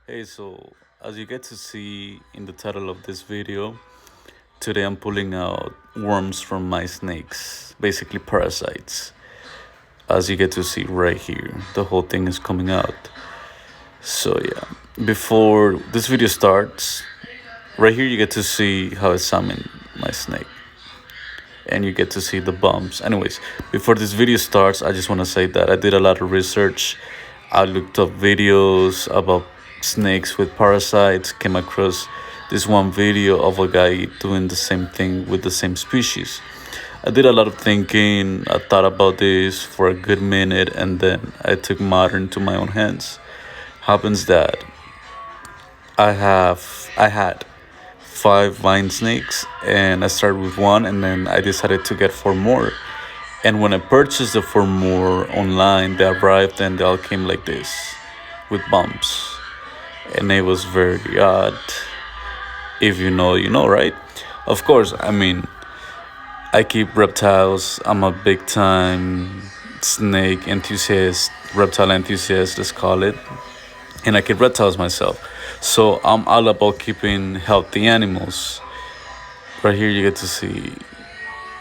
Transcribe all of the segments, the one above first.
Hey, so as you get to see in the title of this video, today I'm pulling out worms from my snakes, basically parasites. As you get to see right here, the whole thing is coming out. So yeah, before this video starts, right here you get to see how I summon my snake. And you get to see the bumps. Anyways, before this video starts, I just want to say that I did a lot of research. I looked up videos about snakes with parasites, came across this one video of a guy doing the same thing with the same species. I did a lot of thinking. I thought about this for a good minute, and then I took matter into my own hands. Happens that I had five vine snakes, and I started with one, and then I decided to get four more. And when I purchased the four more online, they arrived and they all came like this with bumps. And it was very odd. If you know, you know, right? Of course, I mean, I keep reptiles. I'm a big time snake enthusiast, reptile enthusiast, let's call it. And I keep reptiles myself. So I'm all about keeping healthy animals. Right here, you get to see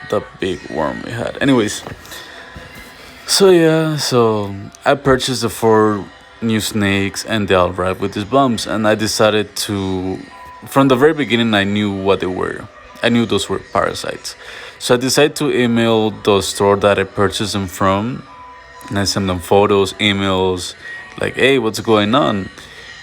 the big worm we had. Anyways, so yeah, so I purchased the four new snakes and they all arrived with these bumps. And I decided to, from the very beginning, I knew what they were. I knew those were parasites. So I decided to email the store that I purchased them from. And I sent them photos, emails, like, hey, what's going on?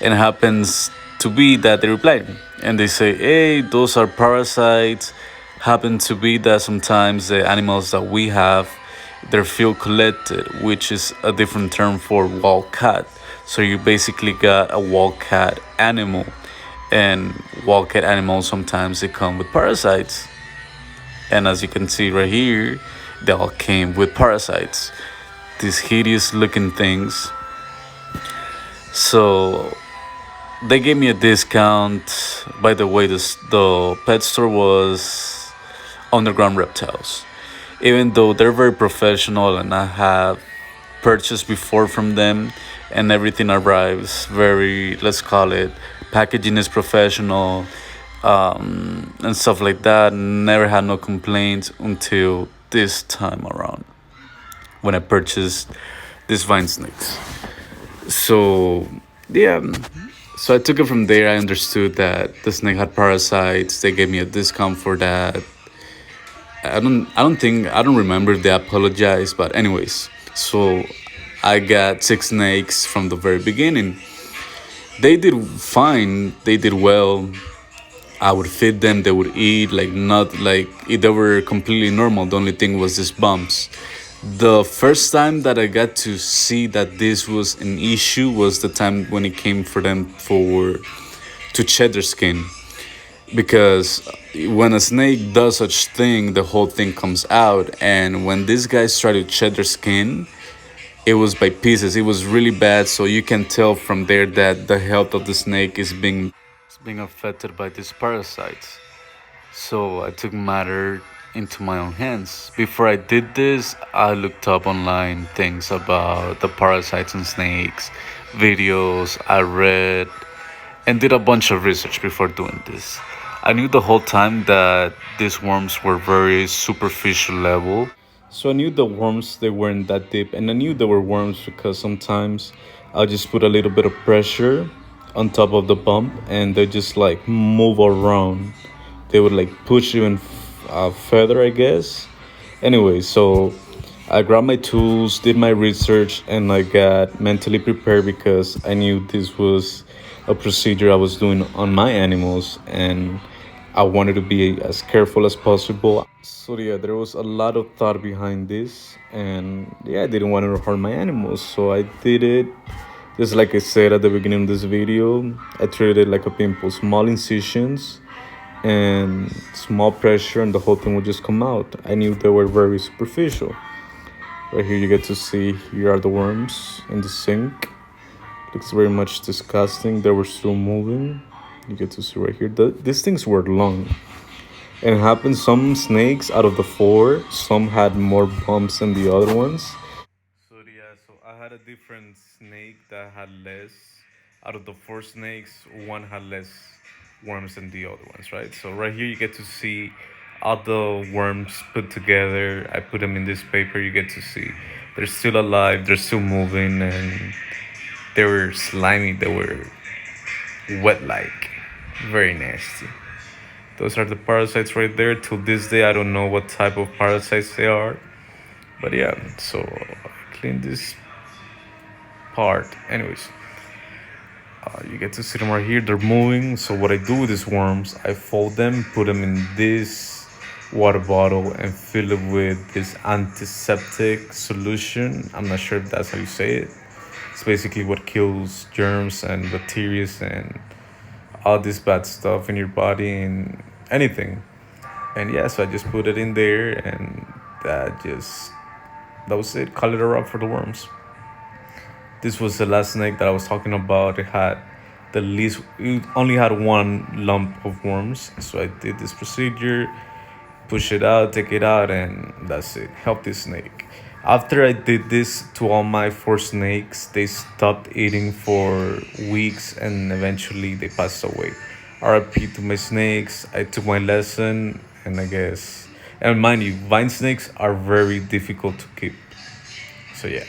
And it happens to be that they replied. And they say, hey, those are parasites. Happen to be that sometimes the animals that we have, they're field collected, which is a different term for wild cat. So you basically got a wild cat animal. And wild cat animals sometimes they come with parasites. And as you can see right here, they all came with parasites. These hideous looking things. So they gave me a discount. By the way, the pet store was Underground Reptiles. Even though they're very professional and I have purchased before from them and everything arrives very, let's call it, packaging is professional, and stuff like that. Never had no complaints until this time around when I purchased these vine snakes. So yeah, so I took it from there. I understood that the snake had parasites. They gave me a discount for that. I don't remember they apologized, but anyways, so I got six snakes from the very beginning. They did fine. They did well. I would feed them. They would eat like not like they were completely normal. The only thing was these bumps. The first time that I got to see that this was an issue was the time when it came for them for to shed their skin, because when a snake does such thing, the whole thing comes out. And when these guys try to shed their skin, it was by pieces. It was really bad. So you can tell from there that the health of the snake is being affected by these parasites. So I took matter into my own hands. Before I did this, I looked up online things about the parasites and snakes, videos, I read, and did a bunch of research before doing this. I knew the whole time that these worms were very superficial level. So I knew the worms they weren't that deep, and I knew they were worms because sometimes I'll just put a little bit of pressure on top of the bump and they just like move around. They would like push even further, I guess. Anyway, so I grabbed my tools, did my research, and I got mentally prepared because I knew this was a procedure I was doing on my animals, and I wanted to be as careful as possible. So yeah, there was a lot of thought behind this, and yeah, I didn't want to hurt my animals, so I did it. Just like I said at the beginning of this video, I treated it like a pimple, small incisions and small pressure, and the whole thing would just come out. I knew they were very superficial. Right here, you get to see here are the worms in the sink. Looks very much disgusting. They were still moving. You get to see right here. These things were long. And it happened, some snakes out of the four, some had more bumps than the other ones. So yeah, so I had a different snake that had less. out of the four snakes, one had less worms than the other ones, right? So right here you get to see all the worms put together. I put them in this paper. You get to see they're still alive, they're still moving, and they were slimy. They were wet like, very nasty. Those are the parasites right there. Till this day, I don't know what type of parasites they are. But yeah, so I clean this part. Anyways, you get to see them right here. They're moving. So what I do with these worms, I fold them, put them in this water bottle, and fill it with this antiseptic solution. I'm not sure if that's how you say it. It's basically what kills germs and bacteria and all this bad stuff in your body and anything. And yeah, so I just put it in there, and that was it. Call it a wrap for the worms. This was the last snake that I was talking about. It only had one lump of worms. So I did this procedure, push it out, take it out, and that's it. Help this snake. After I did this to all my four snakes, they stopped eating for weeks and eventually they passed away. RIP to my snakes. I took my lesson, and I guess. And mind you, vine snakes are very difficult to keep. So yeah.